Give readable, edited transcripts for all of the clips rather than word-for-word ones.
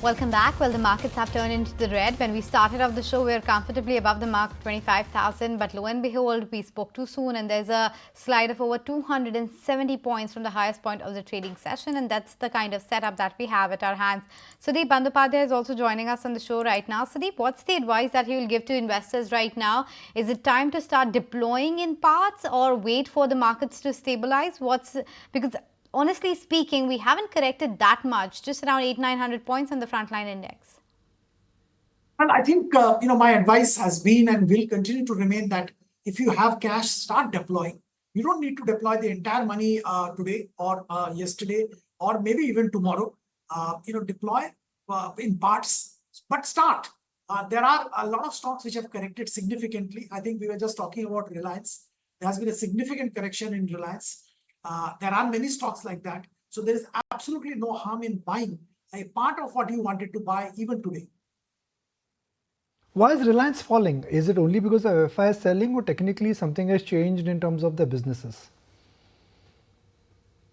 Welcome back. Well, the markets have turned into the red. When we started off the show, we were comfortably above the mark of 25,000. But lo and behold, we spoke too soon and there's a slide of over 270 points from the highest point of the trading session. And that's the kind of setup that we have at our hands. Sudeep Bandyopadhyay is also joining us on the show right now. Sudeep, what's the advice that you will give to investors right now? Is it time to start deploying in parts or wait for the markets to stabilize? Because honestly speaking, we haven't corrected that much, just around 800-900 points on the frontline index. Well, I think, my advice has been and will continue to remain that if you have cash, start deploying. You don't need to deploy the entire money today or yesterday or maybe even tomorrow. Deploy in parts, but start. There are a lot of stocks which have corrected significantly. I think we were just talking about Reliance. There has been a significant correction in Reliance. There are many stocks like that. So there is absolutely no harm in buying a part of what you wanted to buy even today. Why is Reliance falling? Is it only because of FI is selling or technically something has changed in terms of the businesses?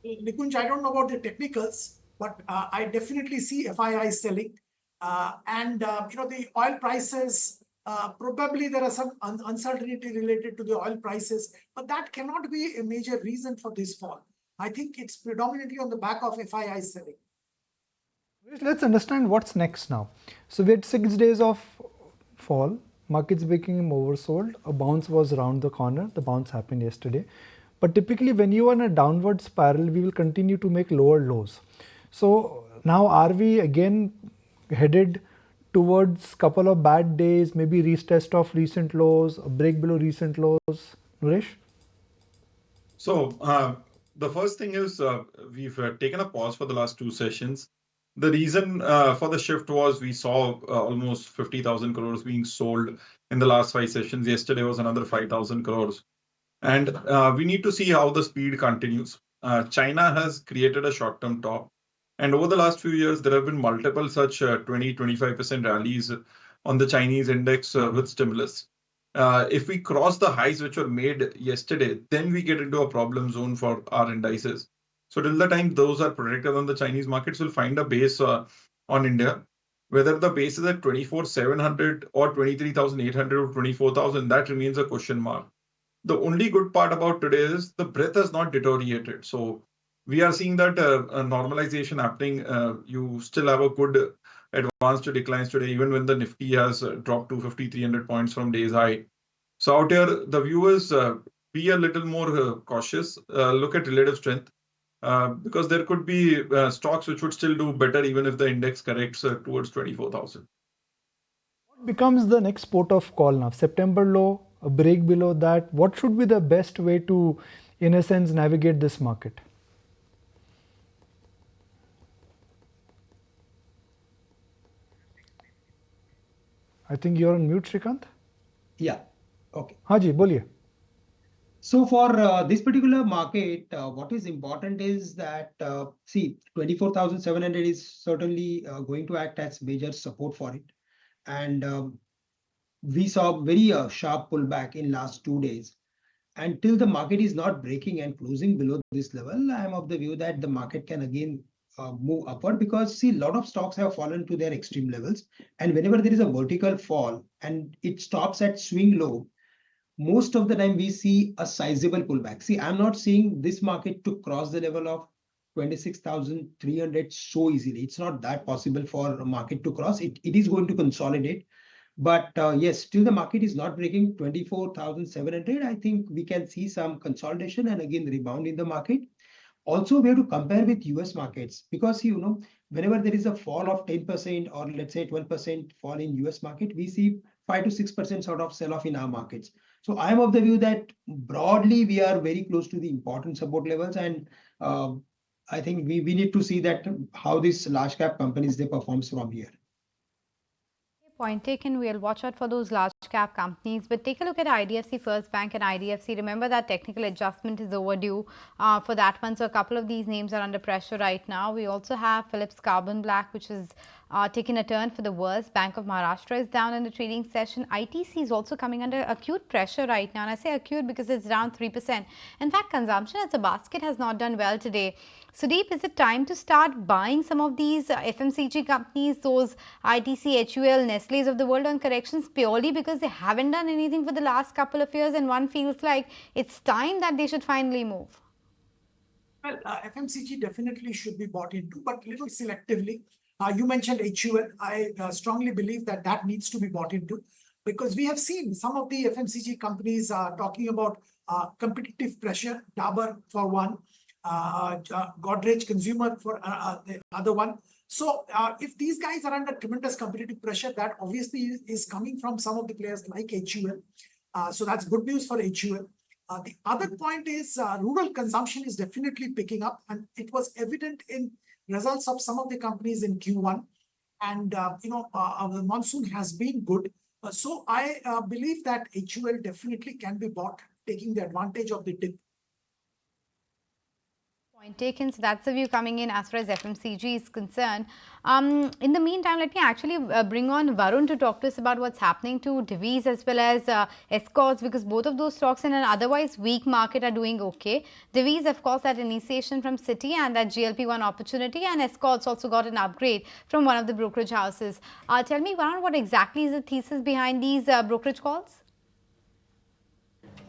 Nikunj, I don't know about the technicals, but I definitely see FII selling. The oil prices, probably there are some uncertainty related to the oil prices, but that cannot be a major reason for this fall. I think it's predominantly on the back of FII selling. Let's understand what's next now. So we had 6 days of fall, markets became oversold, a bounce was around the corner, the bounce happened yesterday. But typically when you are in a downward spiral, we will continue to make lower lows. So now are we again headed towards couple of bad days, maybe retest of recent lows, a break below recent lows? Naresh? So the first thing is we've taken a pause for the last 2 sessions. The reason for the shift was we saw almost 50,000 crores being sold in the last 5 sessions. Yesterday was another 5,000 crores. And we need to see how the speed continues. China has created a short-term top. And over the last few years, there have been multiple such 20-25% rallies on the Chinese index with stimulus. If we cross the highs which were made yesterday, then we get into a problem zone for our indices. So till the time those are protected on the Chinese markets, will find a base on India. Whether the base is at 24,700 or 23,800 or 24,000, that remains a question mark. The only good part about today is the breadth has not deteriorated. So we are seeing that a normalization happening. You still have a good advance to declines today, even when the Nifty has dropped 250-300 points from day's high. So out here, the view is be a little more cautious, look at relative strength. Because there could be stocks which would still do better even if the index corrects towards 24,000. What becomes the next port of call now? September low, a break below that. What should be the best way to, in a sense, navigate this market? I think you're on mute, Shrikant. Yeah. Okay. Haji, boliye. So for this particular market, what is important is that, 24,700 is certainly going to act as major support for it. And we saw very sharp pullback in last 2 days. Until the market is not breaking and closing below this level, I am of the view that the market can again move upward, because a lot of stocks have fallen to their extreme levels. And whenever there is a vertical fall and it stops at swing low, most of the time we see a sizable pullback. I'm not seeing this market to cross the level of 26,300 so easily. It's not that possible for a market to cross. It is going to consolidate. But yes, still the market is not breaking 24,700. I think we can see some consolidation and again rebound in the market. Also, we have to compare with US markets, because whenever there is a fall of 10% or let's say 12% fall in US market, we see 5 to 6% sort of sell off in our markets. So I am of the view that broadly we are very close to the important support levels, and I think we need to see that how these large cap companies they performs from here. Point taken. We'll watch out for those large cap companies, but take a look at IDFC First Bank and IDFC. Remember that technical adjustment is overdue for that one. So a couple of these names are under pressure right now. We also have Philips Carbon Black, which is taken a turn for the worse. Bank of Maharashtra is down in the trading session. ITC is also coming under acute pressure right now, and I say acute because it's down 3%. In fact, consumption as a basket has not done well today. Sudeep, is it time to start buying some of these FMCG companies, those ITC, HUL, Nestle's of the world on corrections purely because they haven't done anything for the last couple of years, and one feels like it's time that they should finally move? Well, FMCG definitely should be bought into, but little selectively. You mentioned HUL. I strongly believe that that needs to be bought into because we have seen some of the FMCG companies talking about competitive pressure, Dabur for one, Godrej Consumer for the other one. So if these guys are under tremendous competitive pressure, that obviously is coming from some of the players like HUL. So that's good news for HUL. The other point is rural consumption is definitely picking up, and it was evident in results of some of the companies in Q1. And the monsoon has been good. So I believe that HUL definitely can be bought, taking the advantage of the dip. Point taken. So that's the view coming in as far as FMCG is concerned. In the meantime, let me actually bring on Varun to talk to us about what's happening to Divi's as well as Escorts, because both of those stocks in an otherwise weak market are doing okay. Divi's, of course, that initiation from Citi and that GLP-1 opportunity, and Escorts also got an upgrade from one of the brokerage houses. Tell me, Varun, what exactly is the thesis behind these brokerage calls?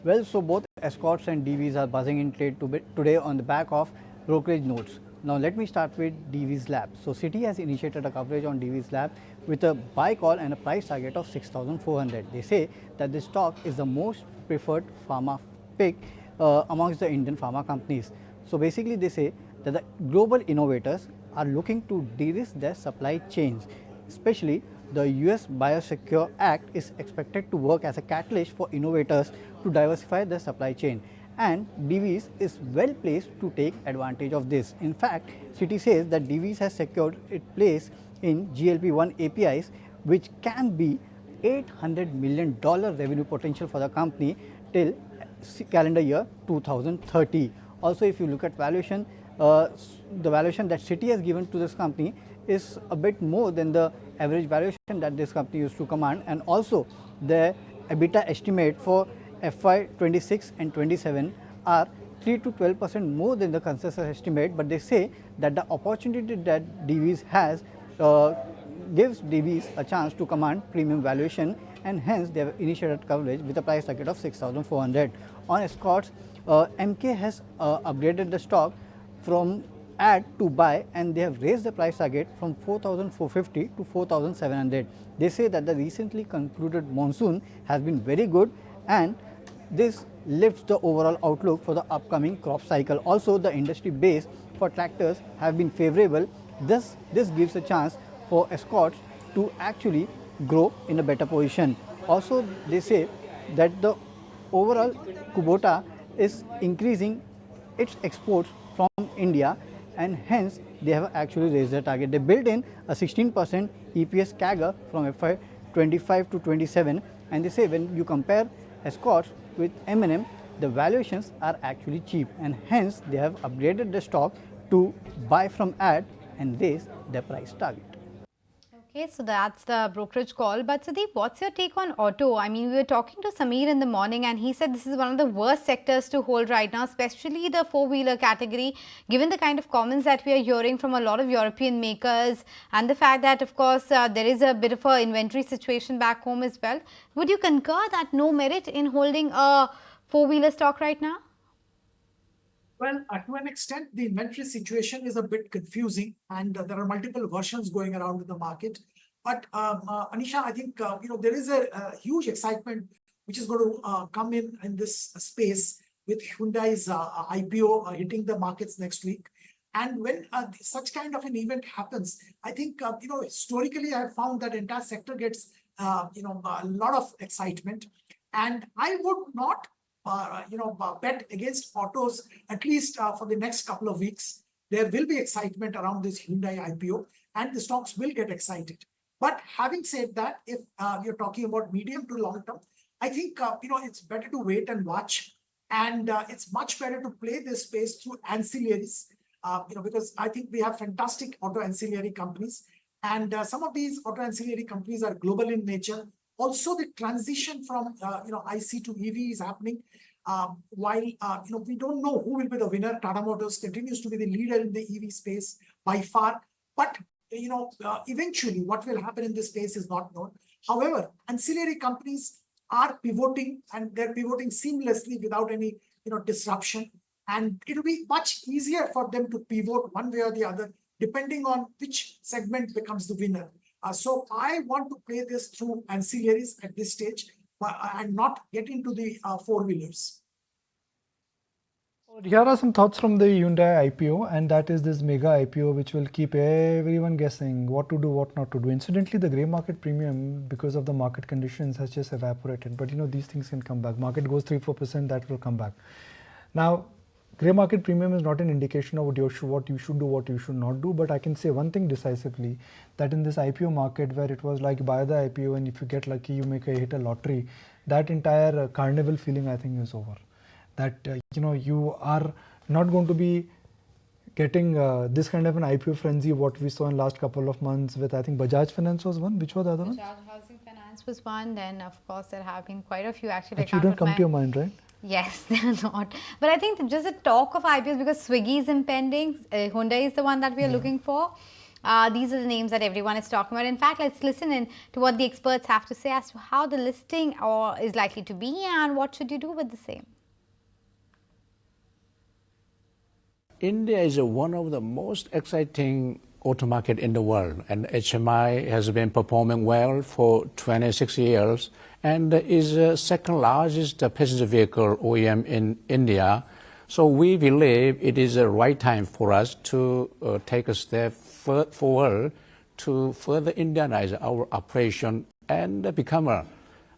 Well, so both Escorts and DVs are buzzing in trade today on the back of brokerage notes. Now let me start with DV's Lab. So Citi has initiated a coverage on DV's Lab with a buy call and a price target of 6,400. They say that this stock is the most preferred pharma pick amongst the Indian pharma companies. So basically they say that the global innovators are looking to de-risk their supply chains, especially the US Biosecure Act is expected to work as a catalyst for innovators to diversify their supply chain, and Divi's is well placed to take advantage of this. In fact, Citi says that Divi's has secured its place in GLP-1 APIs, which can be $800 million revenue potential for the company till calendar year 2030. Also, if you look at valuation, the valuation that Citi has given to this company is a bit more than the average valuation that this company used to command, and also the EBITDA estimate for FY26 and 27 are 3 to 12% more than the consensus estimate, but they say that the opportunity that Divi's has gives Divi's a chance to command premium valuation, and hence they have initiated coverage with a price target of 6,400. On Escorts, MK has upgraded the stock from add to buy, and they have raised the price target from 4,450 to 4,700. They say that the recently concluded monsoon has been very good, and this lifts the overall outlook for the upcoming crop cycle. Also, the industry base for tractors have been favorable. This gives a chance for Escorts to actually grow in a better position. Also, they say that the overall Kubota is increasing its exports from India, and hence they have actually raised their target. They built in a 16% EPS CAGR from FY25 to 27, and they say when you compare Escorts with M&M, the valuations are actually cheap, and hence they have upgraded the stock to buy from add and raise their price target. Okay, so that's the brokerage call. But Sudeep, what's your take on auto? I mean, we were talking to Samir in the morning, and he said this is one of the worst sectors to hold right now, especially the four-wheeler category, given the kind of comments that we are hearing from a lot of European makers and the fact that, of course, there is a bit of an inventory situation back home as well. Would you concur that no merit in holding a four-wheeler stock right now? Well, to an extent, the inventory situation is a bit confusing, and there are multiple versions going around in the market. But Anisha, I think there is a huge excitement which is going to come in this space with Hyundai's IPO hitting the markets next week. And when such kind of an event happens, I think historically I have found that entire sector gets a lot of excitement, and I would not bet against autos, at least for the next couple of weeks. There will be excitement around this Hyundai IPO, and the stocks will get excited. But having said that, if you're talking about medium to long term, I think it's better to wait and watch, and it's much better to play this space through ancillaries, because I think we have fantastic auto ancillary companies, And some of these auto ancillary companies are global in nature. Also, the transition from IC to EV is happening. While we don't know who will be the winner. Tata Motors continues to be the leader in the EV space by far. But eventually, what will happen in this space is not known. However, ancillary companies are pivoting, and they're pivoting seamlessly without any disruption. And it'll be much easier for them to pivot one way or the other, depending on which segment becomes the winner. So I want to play this through ancillaries at this stage and not get into the four-wheelers. Here are some thoughts from the Hyundai IPO, and that is this mega IPO which will keep everyone guessing what to do, what not to do. Incidentally, the grey market premium, because of the market conditions, has just evaporated. But these things can come back. Market goes 3-4%, that will come back. Now, grey market premium is not an indication of what you should do, what you should not do. But I can say one thing decisively, that in this IPO market where it was like buy the IPO and if you get lucky, you hit a lottery, that entire carnival feeling I think is over. That you are not going to be getting this kind of an IPO frenzy what we saw in last couple of months with, I think Bajaj Finance was one. Which was the other one? Bajaj Housing Finance was one. Then of course there have been quite a few actually. Actually, don't come to your mind, right? Yes, they're not. But I think just the talk of IPOs, because Swiggy is impending, Hyundai is the one that we are looking for. These are the names that everyone is talking about. In fact, let's listen in to what the experts have to say as to how the listing is likely to be and what should you do with the same. India is one of the most exciting auto market in the world, and HMI has been performing well for 26 years and is the second largest passenger vehicle OEM in India. So we believe it is the right time for us to take a step forward to further Indianize our operation and become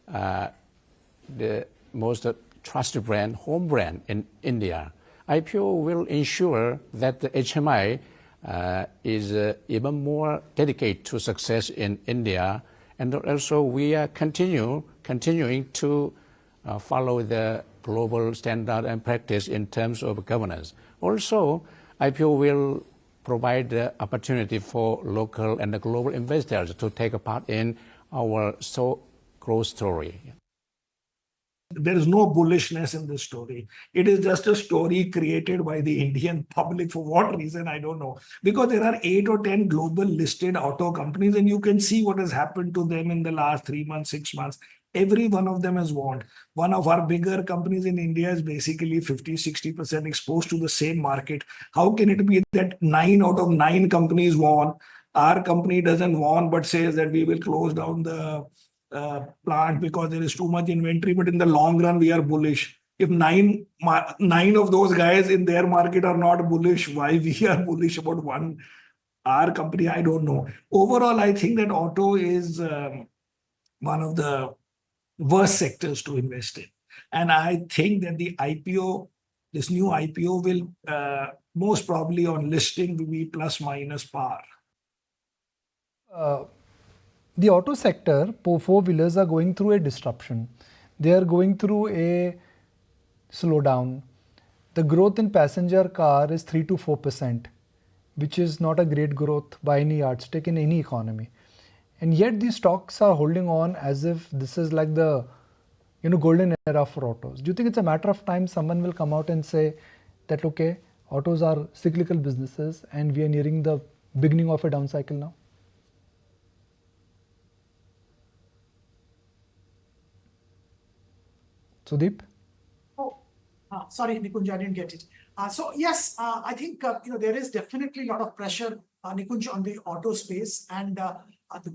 the most trusted brand, home brand in India. IPO will ensure that the HMI is even more dedicated to success in India, and also we are continuing to follow the global standard and practice in terms of governance. Also, IPO will provide the opportunity for local and the global investors to take a part in our growth story. There is no bullishness in this story. It is just a story created by the Indian public. For what reason, I don't know. Because there are 8 or 10 global listed auto companies, and you can see what has happened to them in the last 3 months, 6 months. Every one of them has won. One of our bigger companies in India is basically 50-60% exposed to the same market. How can it be that 9 out of 9 companies won? Our company doesn't won, but says that we will close down the plant because there is too much inventory, but in the long run we are bullish. If nine of those guys in their market are not bullish, why we are bullish about our company, I don't know. Overall, I think that auto is one of the worst sectors to invest in, and I think that this new IPO will most probably on listing will be plus minus par. The auto sector, four-wheelers are going through a disruption. They are going through a slowdown. The growth in passenger car is 3 to 4%, which is not a great growth by any yardstick in any economy. And yet these stocks are holding on as if this is like the golden era for autos. Do you think it's a matter of time someone will come out and say that, okay, autos are cyclical businesses and we are nearing the beginning of a down cycle now? Sudeep? Sorry, Nikunj, I didn't get it. So yes, I think there is definitely a lot of pressure, Nikunj, on the auto space, and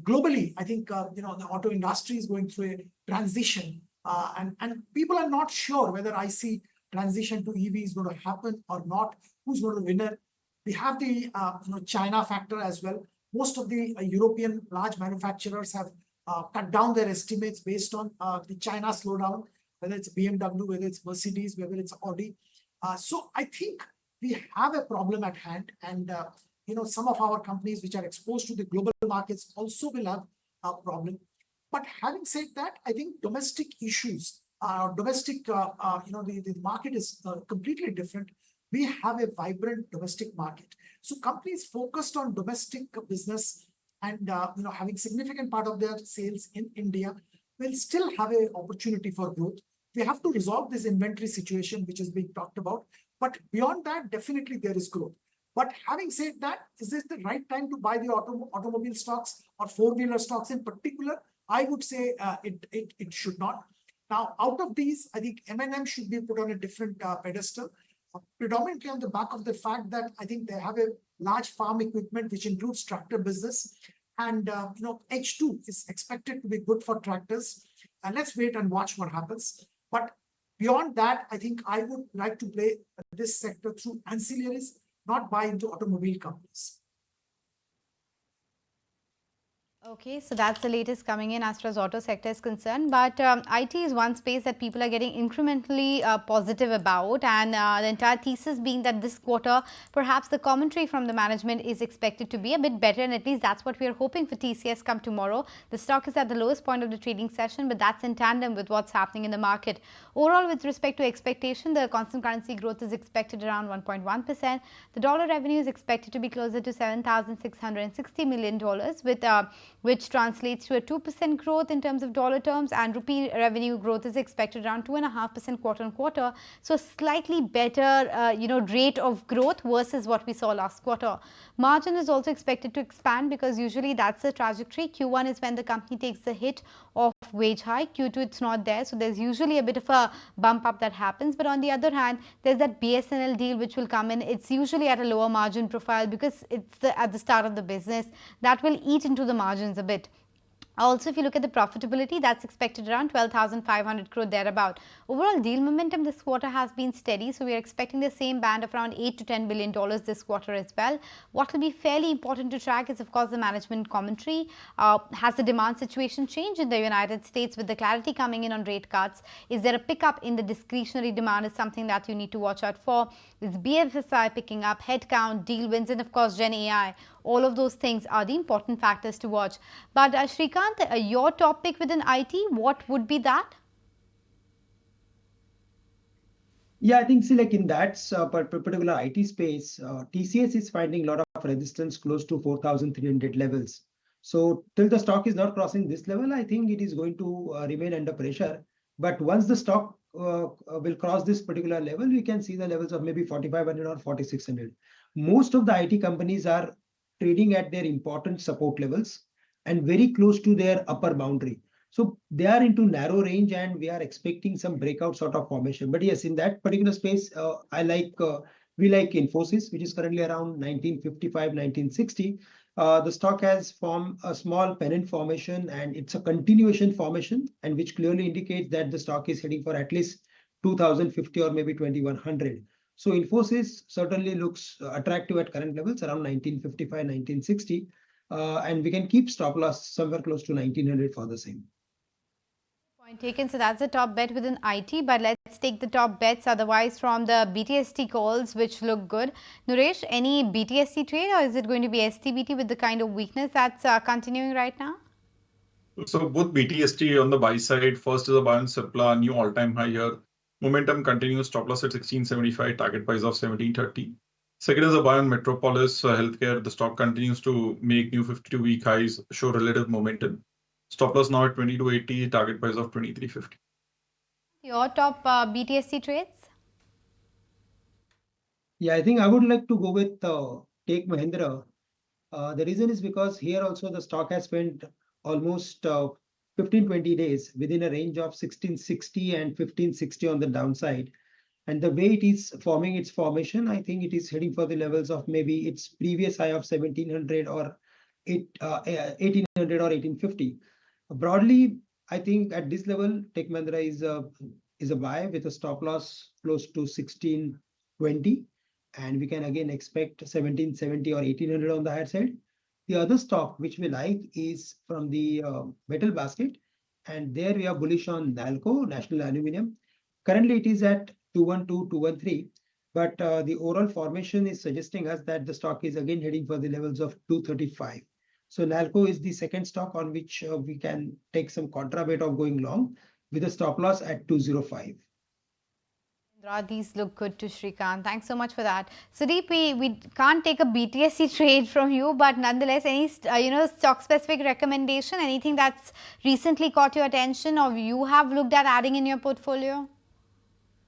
globally, I think the auto industry is going through a transition, and people are not sure whether IC transition to EV is going to happen or not. Who's going to win it? We have the China factor as well. Most of the European large manufacturers have cut down their estimates based on the China slowdown, whether it's BMW, whether it's Mercedes, whether it's Audi. So I think we have a problem at hand, and some of our companies which are exposed to the global markets also will have a problem. But having said that, I think domestic issues, the market is completely different. We have a vibrant domestic market. So companies focused on domestic business and having significant part of their sales in India, will still have an opportunity for growth. We have to resolve this inventory situation, which is being talked about. But beyond that, definitely there is growth. But having said that, is this the right time to buy the automobile stocks or four-wheeler stocks in particular? I would say it should not. Now, out of these, I think M&M should be put on a different pedestal, predominantly on the back of the fact that I think they have a large farm equipment, which includes tractor business. And H2 is expected to be good for tractors. And let's wait and watch what happens. But beyond that, I think I would like to play this sector through ancillaries, not buy into automobile companies. Okay, so that's the latest coming in as far as auto sector is concerned. But IT is one space that people are getting incrementally positive about, and the entire thesis being that this quarter, perhaps the commentary from the management is expected to be a bit better, and at least that's what we are hoping for TCS come tomorrow. The stock is at the lowest point of the trading session, but that's in tandem with what's happening in the market. Overall, with respect to expectation, the constant currency growth is expected around 1.1%. The dollar revenue is expected to be closer to $7,660 million, with which translates to a 2% growth in terms of dollar terms, and rupee revenue growth is expected around 2.5% quarter on quarter. So slightly better, rate of growth versus what we saw last quarter. Margin is also expected to expand because usually that's the trajectory. Q1 is when the company takes the hit of wage hike. Q2 it's not there, so there's usually a bit of a bump up that happens. But on the other hand, there's that BSNL deal which will come in. It's usually at a lower margin profile because it's at the start of the business. That will eat into the margins a bit. Also, if you look at the profitability, that's expected around 12,500 crore thereabout. Overall deal momentum this quarter has been steady, so we are expecting the same band of around $8 to $10 billion this quarter as well. What will be fairly important to track is, of course, the management commentary. Has the demand situation changed in the United States with the clarity coming in on rate cuts? Is there a pickup in the discretionary demand is something that you need to watch out for. Is BFSI picking up, headcount, deal wins, and of course Gen AI. All of those things are the important factors to watch. But Shrikant, your top pick within IT, what would be that? Yeah, I think, see, like in that particular IT space, TCS is finding a lot of resistance close to 4,300 levels. So till the stock is not crossing this level, I think it is going to remain under pressure. But once the stock will cross this particular level, we can see the levels of maybe 4,500 or 4,600. Most of the IT companies are trading at their important support levels and very close to their upper boundary. So they are into narrow range, and we are expecting some breakout sort of formation. But yes, in that particular space, we like Infosys, which is currently around 1955, 1960. The stock has formed a small pennant formation, and it's a continuation formation, and which clearly indicates that the stock is heading for at least 2050 or maybe 2100. So Infosys certainly looks attractive at current levels around 1955, 1960. And we can keep stop loss somewhere close to 1900 for the same. Point taken. So that's the top bet within IT, but let's take the top bets otherwise from the BTST calls, which look good. Nuresh, any BTST trade, or is it going to be STBT with the kind of weakness that's continuing right now? So both BTST on the buy side, first is a buy on Cipla, new all-time high here. Momentum continues, stop loss at 1675, target price of 1730. Second is a buy on Metropolis Healthcare. The stock continues to make new 52-week highs, show relative momentum. Stop loss now at 2280, target price of 2350. Your top BTST trades? Yeah, I think I would like to go with Take Mahindra. The reason is because here also the stock has spent almost 15-20 days within a range of 1660 and 1560 on the downside. And the way it is forming its formation, I think it is heading for the levels of maybe its previous high of 1700 or 1800 or 1850. Broadly, I think at this level, Tech Mahindra is a buy with a stop loss close to 1620. And we can again expect 1770 or 1800 on the higher side. The other stock which we like is from the metal basket. And there we are bullish on Nalco, National Aluminium. Currently, it is at 212, 213. But the overall formation is suggesting us that the stock is again heading for the levels of 235. So Nalco is the second stock on which we can take some contra bet of going long with a stop loss at 205. These look good to Shrikant. Thanks so much for that. Sudeep, we can't take a BTSC trade from you, but nonetheless, any stock specific recommendation, anything that's recently caught your attention or you have looked at adding in your portfolio?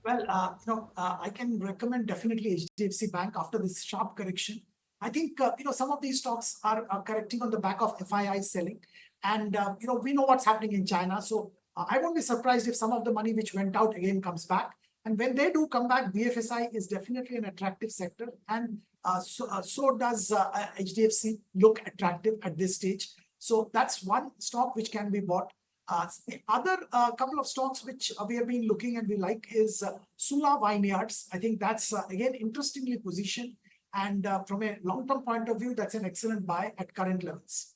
Well, I can recommend definitely HDFC Bank after this sharp correction. I think, some of these stocks are correcting on the back of FII selling. And, we know what's happening in China. So I won't be surprised if some of the money which went out again comes back. And when they do come back, BFSI is definitely an attractive sector. And so does HDFC look attractive at this stage. So that's one stock which can be bought. The other couple of stocks which we have been looking and we like is Sula Vineyards. I think that's again interestingly positioned, and from a long-term point of view, that's an excellent buy at current levels.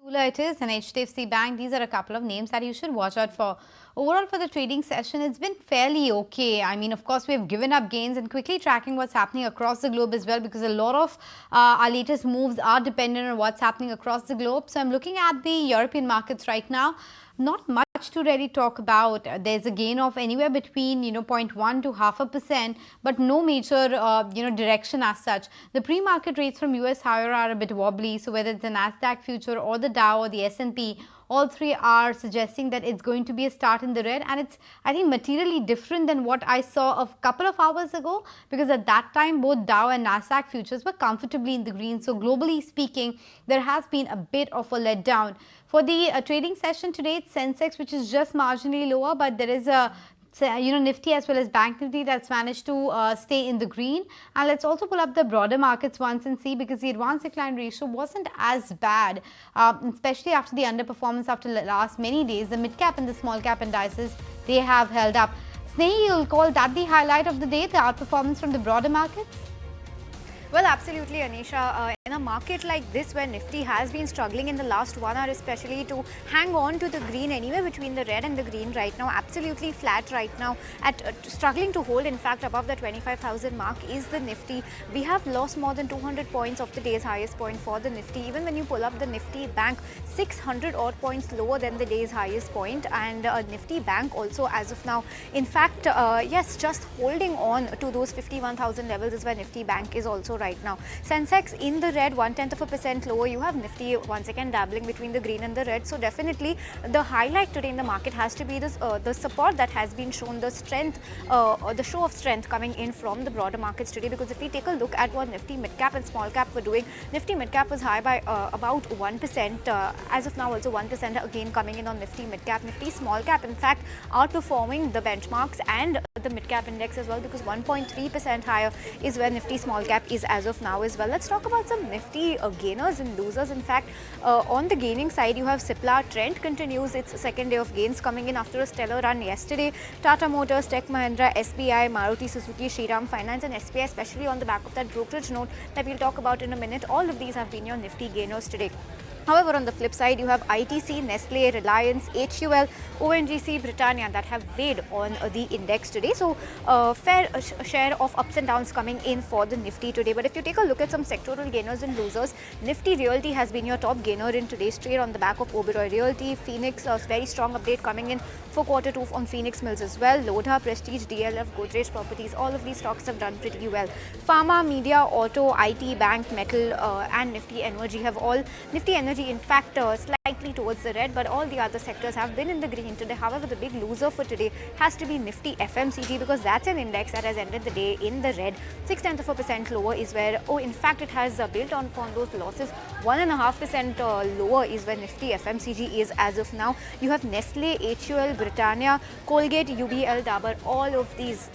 Sula it is, and HDFC Bank. These are a couple of names that you should watch out for. Overall, for the trading session, it's been fairly okay. I mean, of course, we have given up gains and quickly tracking what's happening across the globe as well, because a lot of our latest moves are dependent on what's happening across the globe. So I'm looking at the European markets right now. Not much to really talk about. There's a gain of anywhere between 0.1 to 0.5%, but no major direction as such. The pre-market rates from US, however, are a bit wobbly. So whether it's the Nasdaq future or the Dow or the S&P, all three are suggesting that it's going to be a start in the red, and it's, I think, materially different than what I saw a couple of hours ago, because at that time both Dow and Nasdaq futures were comfortably in the green. So globally speaking, there has been a bit of a letdown. For the trading session today, it's Sensex, which is just marginally lower, but there is a Nifty as well as Bank Nifty that's managed to stay in the green. And let's also pull up the broader markets once and see, because the advance decline ratio wasn't as bad, especially after the underperformance after the last many days. The mid cap and the small cap indices, they have held up. Snehi, you'll call that the highlight of the day, the outperformance from the broader markets? Well, absolutely, Anisha. In a market like this, where Nifty has been struggling in the last 1 hour, especially to hang on to the green anywhere between the red and the green right now, absolutely flat right now, at struggling to hold, in fact, above the 25,000 mark is the Nifty. We have lost more than 200 points of the day's highest point for the Nifty. Even when you pull up the Nifty Bank, 600 odd points lower than the day's highest point, and Nifty Bank also as of now, in fact, yes, just holding on to those 51,000 levels is where Nifty Bank is also right now. Sensex in the red, 0.1% lower. You have Nifty once again dabbling between the green and the red. So definitely the highlight today in the market has to be this the support that has been shown, the strength, the show of strength coming in from the broader markets today. Because if we take a look at what Nifty mid cap and small cap were doing, Nifty mid cap was high by about 1%. As of now, also 1% again coming in on Nifty mid cap. Nifty small cap, in fact, outperforming the benchmarks and the mid cap index as well, because 1.3% higher is where Nifty small cap is as of now as well. Let's talk about some Nifty gainers and losers. In fact, on the gaining side, you have Cipla. Trend continues its second day of gains, coming in after a stellar run yesterday. Tata Motors, Tech Mahindra, SBI, Maruti Suzuki, Shriram Finance and SBI, especially on the back of that brokerage note that we'll talk about in a minute. All of these have been your Nifty gainers today. However, on the flip side, you have ITC, Nestle, Reliance, HUL, ONGC, Britannia that have weighed on the index today. So, fair share of ups and downs coming in for the Nifty today. But if you take a look at some sectoral gainers and losers, Nifty Realty has been your top gainer in today's trade on the back of Oberoi Realty. Phoenix, a very strong update coming in for Q2 on Phoenix Mills as well. Lodha, Prestige, DLF, Godrej Properties, all of these stocks have done pretty well. Pharma, Media, Auto, IT, Bank, Metal and Nifty Energy have all, Nifty Energy in fact slightly towards the red, but all the other sectors have been in the green today. However, the big loser for today has to be Nifty FMCG, because that's an index that has ended the day in the red. 0.6% lower is where, in fact, it has built on those losses. 1.5% lower is where Nifty FMCG is as of now. You have Nestle, HUL, Britannia, Colgate, UBL, Dabur, all of these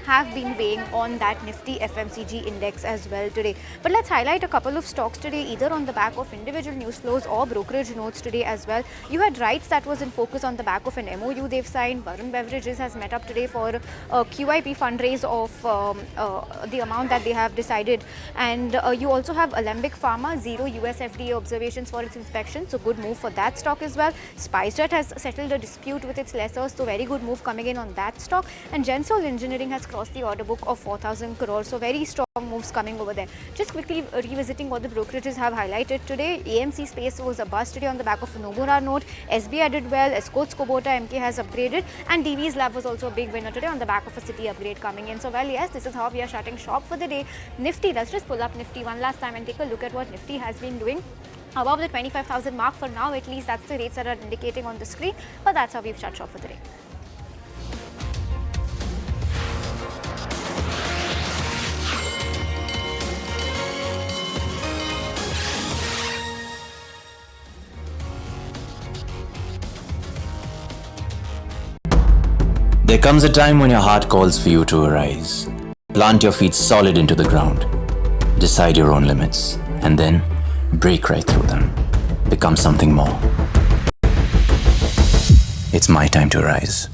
have been weighing on that Nifty FMCG index as well today. But let's highlight a couple of stocks today, either on the back of individual news flows or brokerage notes today as well. You had RITES that was in focus on the back of an MOU they've signed. Varun Beverages has met up today for a QIP fundraise of the amount that they have decided. And you also have Alembic Pharma, 0 US FDA observations for its inspection. So good move for that stock as well. SpiceJet has settled a dispute with its lessors. So very good move coming in on that stock. And Gensol Engineering has crossed the order book of 4,000 crores. So very strong moves coming over there. Just quickly revisiting what the brokerages have highlighted today. AMC space was a bust today on the back of a Nomura note. SBI did well. Escorts Kubota MK has upgraded, and DV's Lab was also a big winner today on the back of a City upgrade coming in. So well, yes, this is how we are shutting shop for the day. Nifty, let's just pull up Nifty one last time and take a look at what Nifty has been doing. Above the 25,000 mark for now, at least that's the rates that are indicating on the screen. But that's how we've shut shop for the day. There comes a time when your heart calls for you to arise. Plant your feet solid into the ground. Decide your own limits. And then break right through them. Become something more. It's my time to rise.